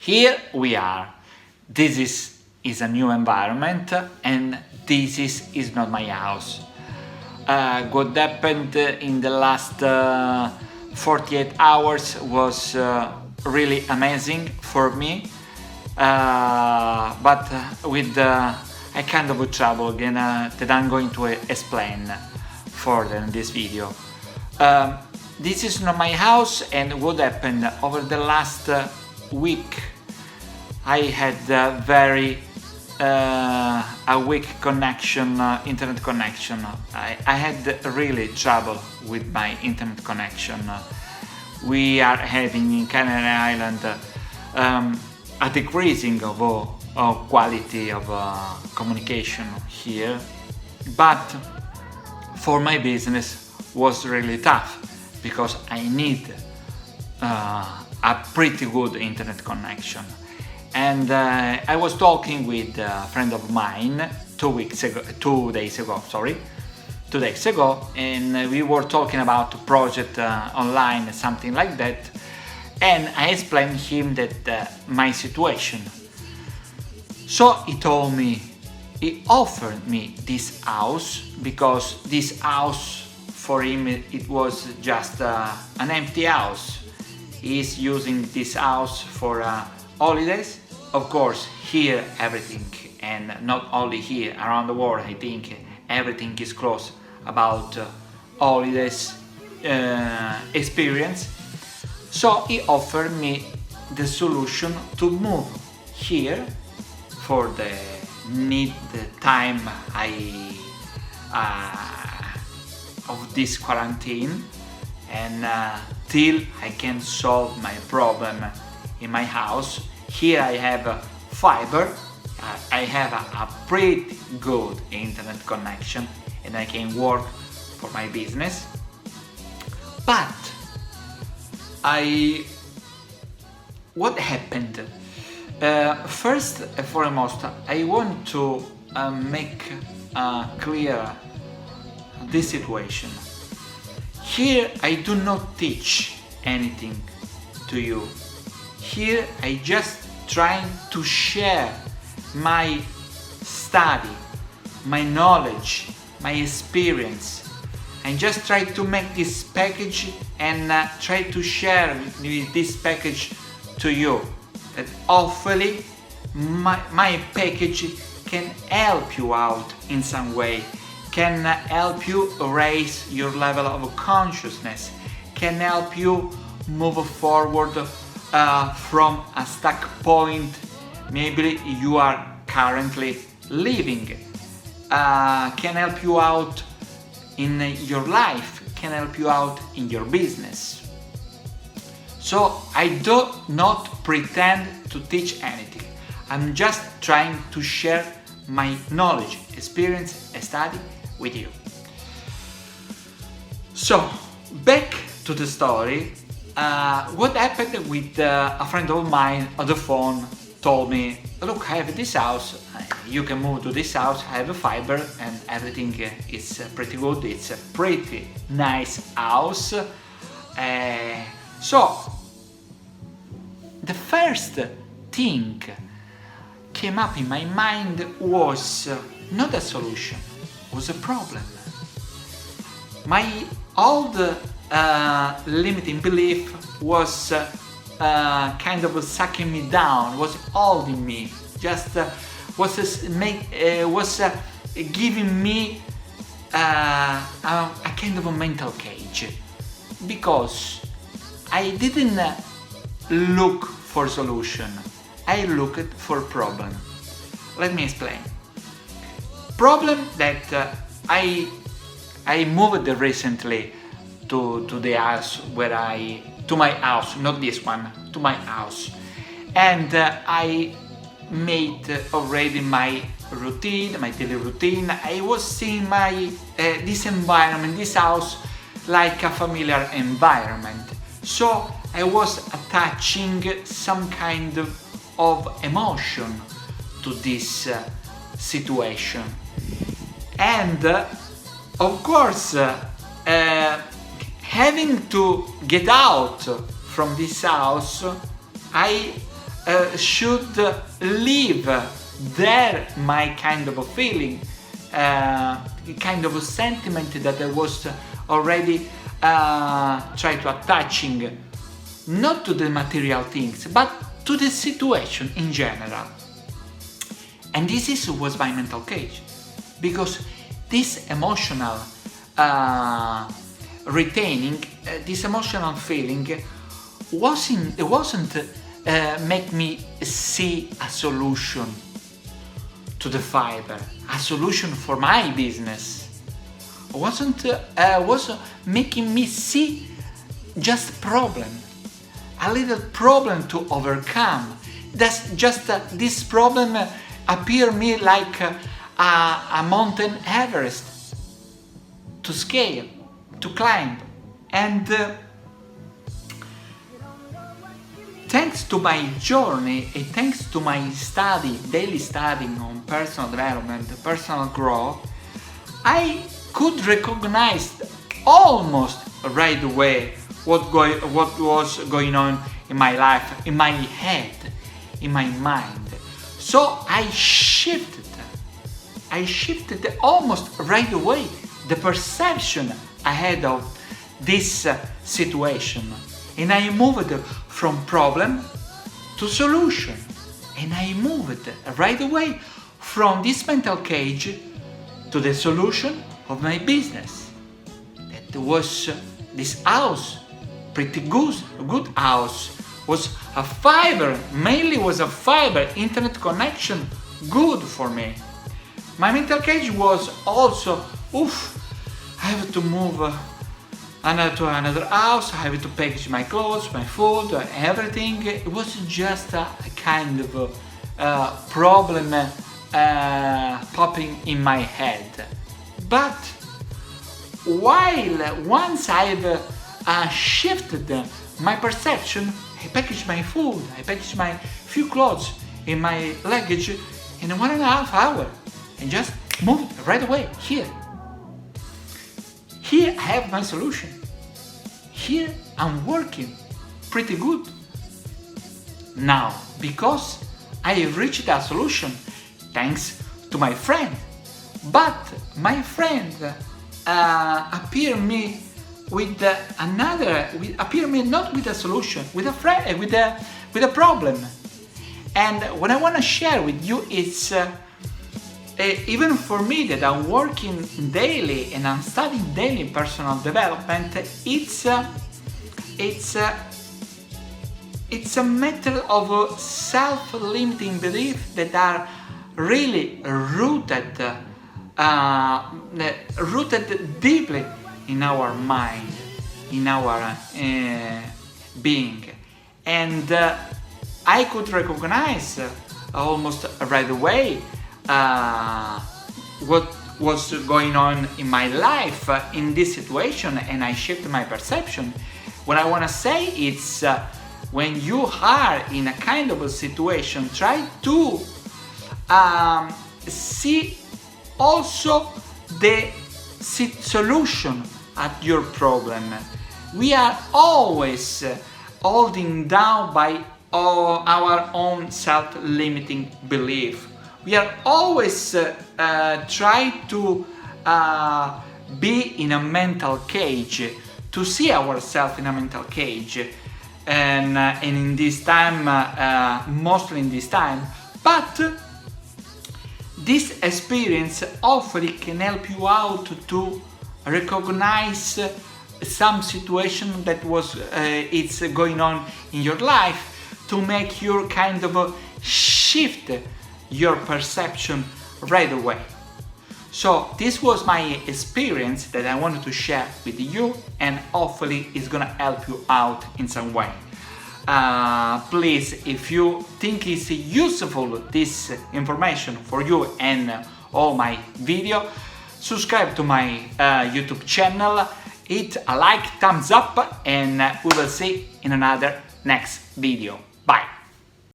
Here we are. This is a new environment, and this is not my house. What happened in the last 48 hours was really amazing for me, but with a kind of trouble again that I'm going to explain further in this video. This is not my house, and what happened over the last week. I had a weak connection, internet connection. I had really trouble with my internet connection. We are having in Canary Island a decreasing of quality of communication here, but for my business was really tough because I need a pretty good internet connection. And I was talking with a friend of mine 2 days ago, and we were talking about a project online, something like that, and I explained him that my situation. So he offered me this house, because this house for him it was just an empty house. He's using this house for holidays. Of course, here everything, and not only here, around the world, I think everything is close about holidays experience. So he offered me the solution to move here for the time of this quarantine, and till I can solve my problem in my house. Here I have fiber, I have a pretty good internet connection, and I can work for my business. But what happened? First and foremost, I want to make clear this situation. Here I do not teach anything to you. Here I just trying to share my study, my knowledge, my experience. I just try to make this package and try to share this package to you. That hopefully my package can help you out in some way, can help you raise your level of consciousness, can help you move forward from a stuck point maybe you are currently living, can help you out in your life, can help you out in your business. So I do not pretend to teach anything. I'm just trying to share my knowledge, experience, and study with you. So back to the story. What happened with a friend of mine on the phone told me, look, I have this house, you can move to this house, I have a fiber and everything is pretty good, it's a pretty nice house. So the first thing came up in my mind was not a solution, was a problem. My old limiting belief was kind of sucking me down, was holding me, just was giving me a kind of a mental cage, because I didn't look for solution, I looked for problem. Let me explain. Problem that I moved recently to the house to my house, not this one, to my house, and I made already my routine, my daily routine. I was seeing this environment, this house, like a familiar environment. So I was attaching some kind of emotion to this situation, and of course having to get out from this house, I should leave there my kind of a feeling, kind of a sentiment that I was already try to attaching, not to the material things, but to the situation in general. And was my mental cage, because this emotional retaining, this emotional feeling wasn't make me see a solution to the fiber, a solution for my business. Was making me see just problem, a little problem to overcome. That's just this problem appear me like a mountain Everest to scale, to climb. And thanks to my journey and thanks to my daily studying on personal development, personal growth, I could recognize almost right away what was going on in my life, in my head, in my mind. So I shifted almost right away the perception I had of this situation, and I moved from problem to solution, and I moved right away from this mental cage to the solution of my business. That was this house, pretty good house, was a fiber, mainly was a fiber internet connection, good for me. My mental cage was also, I have to move to another house, I have to package my clothes, my food, everything. It was just a kind of problem popping in my head. But once I've shifted my perception, I packaged my food, I packaged my few clothes in my luggage in 1.5 hours and just moved right away here. Here I have my solution. Here I'm working pretty good. Now, because I reached a solution thanks to my friend, but my friend appeared me with not with a solution, with a problem. And what I want to share with you is even for me that I'm working daily and I'm studying daily personal development, it's a matter of self-limiting beliefs that are really rooted deeply in our mind, in our being. And I could recognize almost right away what was going on in my life in this situation, and I shifted my perception. What I want to say is when you are in a kind of a situation, try to see also the solution at your problem. We are always holding down by our own self-limiting belief. We are always trying to be in a mental cage, to see ourselves in a mental cage, and in this time, mostly in this time. But this experience hopefully can help you out to recognize some situation that was it's going on in your life, to make your kind of shift your perception right away. So this was my experience that I wanted to share with you, and hopefully it's gonna help you out in some way. Please, if you think it's useful, this information for you and all my video, subscribe to my YouTube channel, hit a like, thumbs up, and we will see in another next video. Bye!